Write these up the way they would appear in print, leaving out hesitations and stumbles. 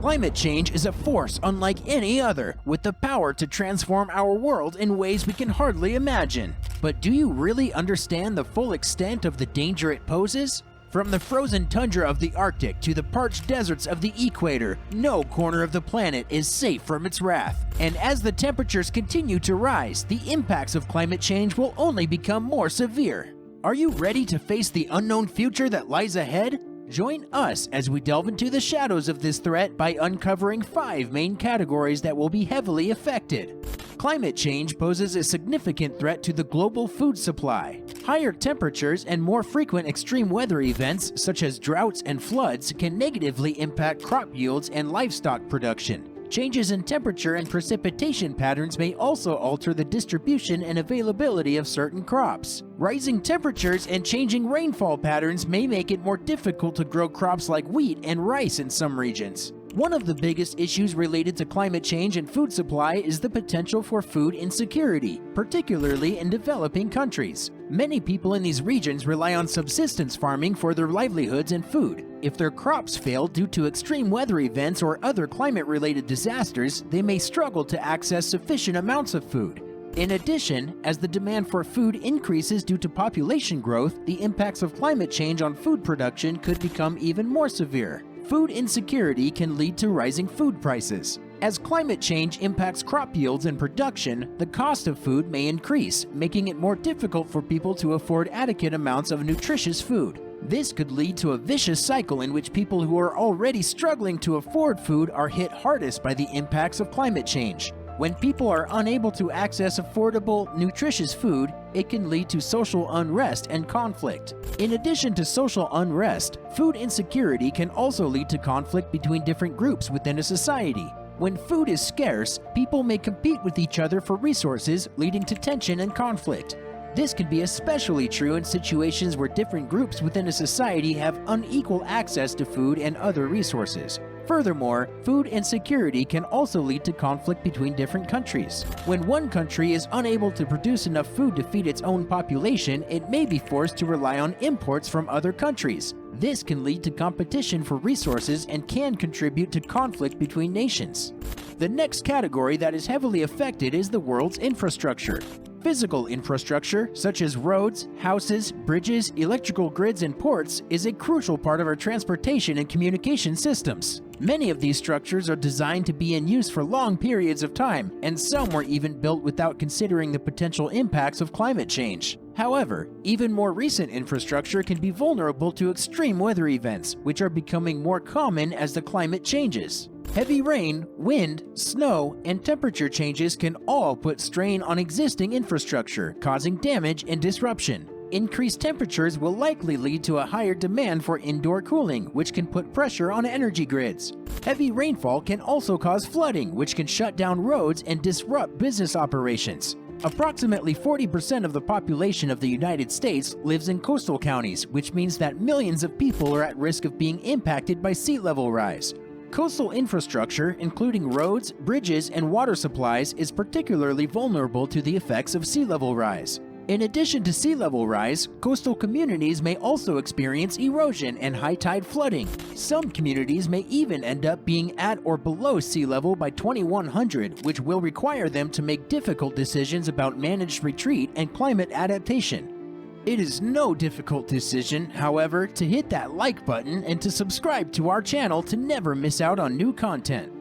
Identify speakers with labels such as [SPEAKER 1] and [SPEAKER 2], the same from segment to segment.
[SPEAKER 1] Climate change is a force unlike any other, with the power to transform our world in ways we can hardly imagine. But do you really understand the full extent of the danger it poses? From the frozen tundra of the Arctic to the parched deserts of the equator, no corner of the planet is safe from its wrath. And as the temperatures continue to rise, the impacts of climate change will only become more severe. Are you ready to face the unknown future that lies ahead? Join us as we delve into the shadows of this threat by uncovering 5 main categories that will be heavily affected. Climate change poses a significant threat to the global food supply. Higher temperatures and more frequent extreme weather events, such as droughts and floods, can negatively impact crop yields and livestock production. Changes in temperature and precipitation patterns may also alter the distribution and availability of certain crops. Rising temperatures and changing rainfall patterns may make it more difficult to grow crops like wheat and rice in some regions. One of the biggest issues related to climate change and food supply is the potential for food insecurity, particularly in developing countries. Many people in these regions rely on subsistence farming for their livelihoods and food. If their crops fail due to extreme weather events or other climate-related disasters, they may struggle to access sufficient amounts of food. In addition, as the demand for food increases due to population growth, the impacts of climate change on food production could become even more severe. Food insecurity can lead to rising food prices. As climate change impacts crop yields and production, the cost of food may increase, making it more difficult for people to afford adequate amounts of nutritious food. This could lead to a vicious cycle in which people who are already struggling to afford food are hit hardest by the impacts of climate change. When people are unable to access affordable, nutritious food, it can lead to social unrest and conflict. In addition to social unrest, food insecurity can also lead to conflict between different groups within a society. When food is scarce, people may compete with each other for resources, leading to tension and conflict. This can be especially true in situations where different groups within a society have unequal access to food and other resources. Furthermore, food insecurity can also lead to conflict between different countries. When one country is unable to produce enough food to feed its own population, it may be forced to rely on imports from other countries. This can lead to competition for resources and can contribute to conflict between nations. The next category that is heavily affected is the world's infrastructure. Physical infrastructure, such as roads, houses, bridges, electrical grids, and ports, is a crucial part of our transportation and communication systems. Many of these structures are designed to be in use for long periods of time, and some were even built without considering the potential impacts of climate change. However, even more recent infrastructure can be vulnerable to extreme weather events, which are becoming more common as the climate changes. Heavy rain, wind, snow, and temperature changes can all put strain on existing infrastructure, causing damage and disruption. Increased temperatures will likely lead to a higher demand for indoor cooling, which can put pressure on energy grids. Heavy rainfall can also cause flooding, which can shut down roads and disrupt business operations. Approximately 40% of the population of the United States lives in coastal counties, which means that millions of people are at risk of being impacted by sea level rise. Coastal infrastructure, including roads, bridges, and water supplies, is particularly vulnerable to the effects of sea level rise. In addition to sea level rise, coastal communities may also experience erosion and high tide flooding. Some communities may even end up being at or below sea level by 2100, which will require them to make difficult decisions about managed retreat and climate adaptation. It is no difficult decision, however, to hit that like button and to subscribe to our channel to never miss out on new content.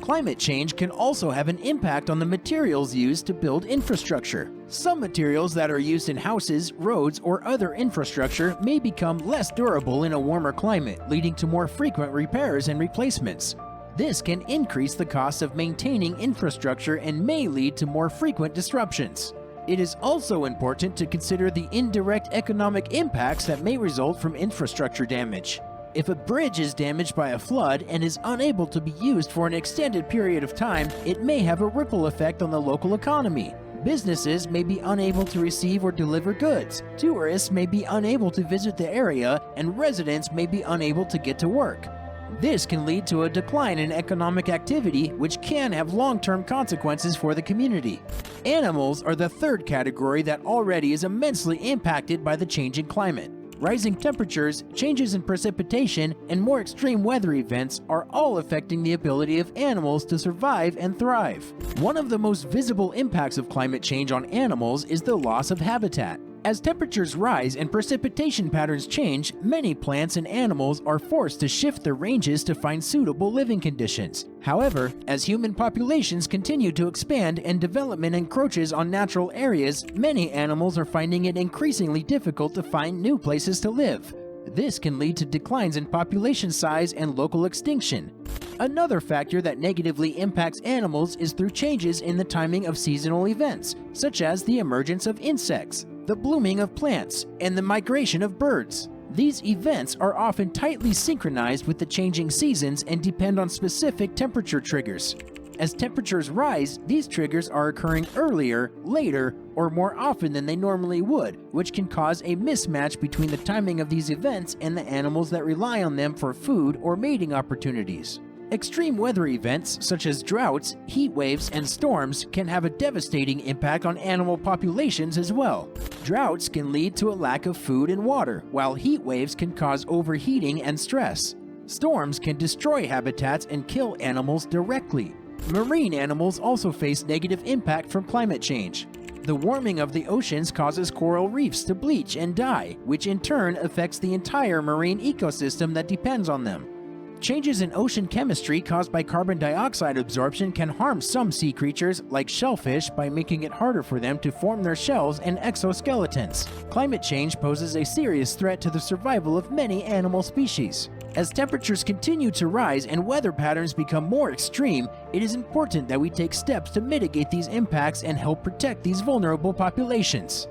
[SPEAKER 1] Climate change can also have an impact on the materials used to build infrastructure. Some materials that are used in houses, roads, or other infrastructure may become less durable in a warmer climate, leading to more frequent repairs and replacements. This can increase the cost of maintaining infrastructure and may lead to more frequent disruptions. It is also important to consider the indirect economic impacts that may result from infrastructure damage. If a bridge is damaged by a flood and is unable to be used for an extended period of time, it may have a ripple effect on the local economy. Businesses may be unable to receive or deliver goods, tourists may be unable to visit the area, and residents may be unable to get to work. This can lead to a decline in economic activity, which can have long-term consequences for the community. Animals are the third category that already is immensely impacted by the changing climate. Rising temperatures, changes in precipitation, and more extreme weather events are all affecting the ability of animals to survive and thrive. One of the most visible impacts of climate change on animals is the loss of habitat. As temperatures rise and precipitation patterns change, many plants and animals are forced to shift their ranges to find suitable living conditions. However, as human populations continue to expand and development encroaches on natural areas, many animals are finding it increasingly difficult to find new places to live. This can lead to declines in population size and local extinction. Another factor that negatively impacts animals is through changes in the timing of seasonal events, such as the emergence of insects, the blooming of plants, and the migration of birds. These events are often tightly synchronized with the changing seasons and depend on specific temperature triggers. As temperatures rise, these triggers are occurring earlier, later, or more often than they normally would, which can cause a mismatch between the timing of these events and the animals that rely on them for food or mating opportunities. Extreme weather events such as droughts, heat waves, and storms can have a devastating impact on animal populations as well. Droughts can lead to a lack of food and water, while heat waves can cause overheating and stress. Storms can destroy habitats and kill animals directly. Marine animals also face negative impact from climate change. The warming of the oceans causes coral reefs to bleach and die, which in turn affects the entire marine ecosystem that depends on them. Changes in ocean chemistry caused by carbon dioxide absorption can harm some sea creatures, like shellfish, by making it harder for them to form their shells and exoskeletons. Climate change poses a serious threat to the survival of many animal species. As temperatures continue to rise and weather patterns become more extreme, it is important that we take steps to mitigate these impacts and help protect these vulnerable populations.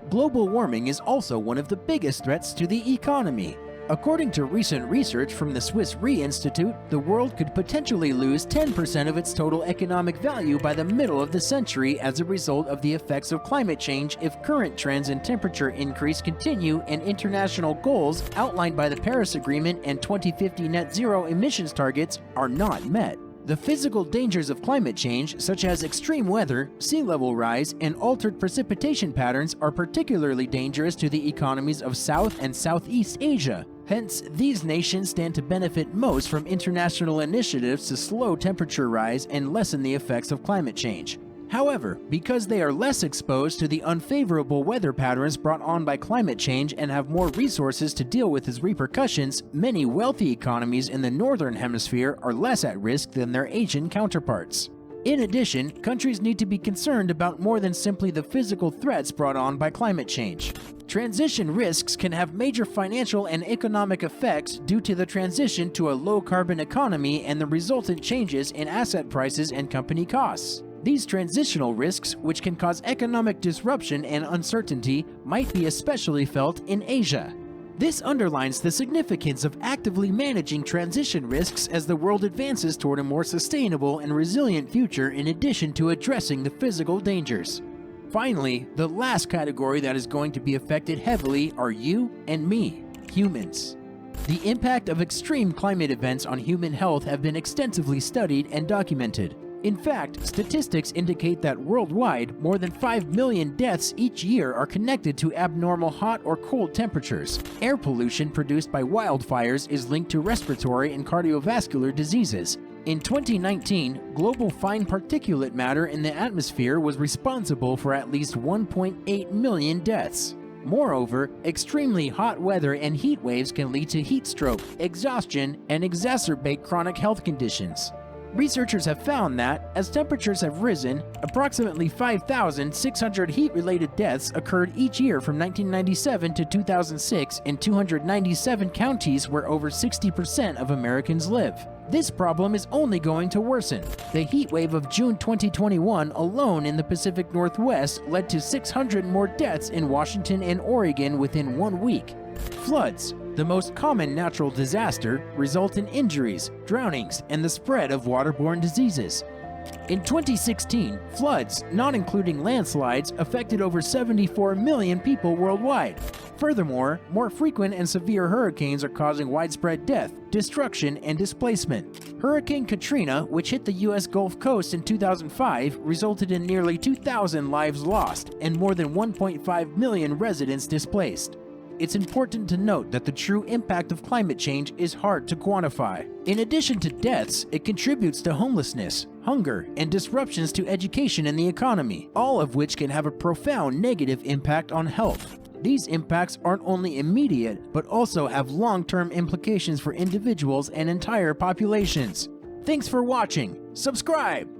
[SPEAKER 1] Global warming is also one of the biggest threats to the economy. According to recent research from the Swiss Re Institute, the world could potentially lose 10% of its total economic value by the middle of the century as a result of the effects of climate change if current trends in temperature increase continue and international goals outlined by the Paris Agreement and 2050 net zero emissions targets are not met. The physical dangers of climate change, such as extreme weather, sea level rise, and altered precipitation patterns, are particularly dangerous to the economies of South and Southeast Asia. Hence, these nations stand to benefit most from international initiatives to slow temperature rise and lessen the effects of climate change. However, because they are less exposed to the unfavorable weather patterns brought on by climate change and have more resources to deal with its repercussions, many wealthy economies in the Northern Hemisphere are less at risk than their Asian counterparts. In addition, countries need to be concerned about more than simply the physical threats brought on by climate change. Transition risks can have major financial and economic effects due to the transition to a low-carbon economy and the resultant changes in asset prices and company costs. These transitional risks, which can cause economic disruption and uncertainty, might be especially felt in Asia. This underlines the significance of actively managing transition risks as the world advances toward a more sustainable and resilient future in addition to addressing the physical dangers. Finally, the last category that is going to be affected heavily are you and me, humans. The impact of extreme climate events on human health have been extensively studied and documented. In fact, statistics indicate that worldwide, more than 5 million deaths each year are connected to abnormal hot or cold temperatures. Air pollution produced by wildfires is linked to respiratory and cardiovascular diseases. In 2019, global fine particulate matter in the atmosphere was responsible for at least 1.8 million deaths. Moreover, extremely hot weather and heat waves can lead to heat stroke, exhaustion, and exacerbate chronic health conditions. Researchers have found that, as temperatures have risen, approximately 5,600 heat-related deaths occurred each year from 1997 to 2006 in 297 counties where over 60% of Americans live. This problem is only going to worsen. The heat wave of June 2021 alone in the Pacific Northwest led to 600 more deaths in Washington and Oregon within 1 week. Floods, the most common natural disaster, result in injuries, drownings, and the spread of waterborne diseases. In 2016, floods, not including landslides, affected over 74 million people worldwide. Furthermore, more frequent and severe hurricanes are causing widespread death, destruction, and displacement. Hurricane Katrina, which hit the U.S. Gulf Coast in 2005, resulted in nearly 2,000 lives lost and more than 1.5 million residents displaced. it's important to note that the true impact of climate change is hard to quantify. In addition to deaths, it contributes to homelessness, hunger, and disruptions to education and the economy, all of which can have a profound negative impact on health. These impacts aren't only immediate, but also have long-term implications for individuals and entire populations. Thanks for watching. Subscribe!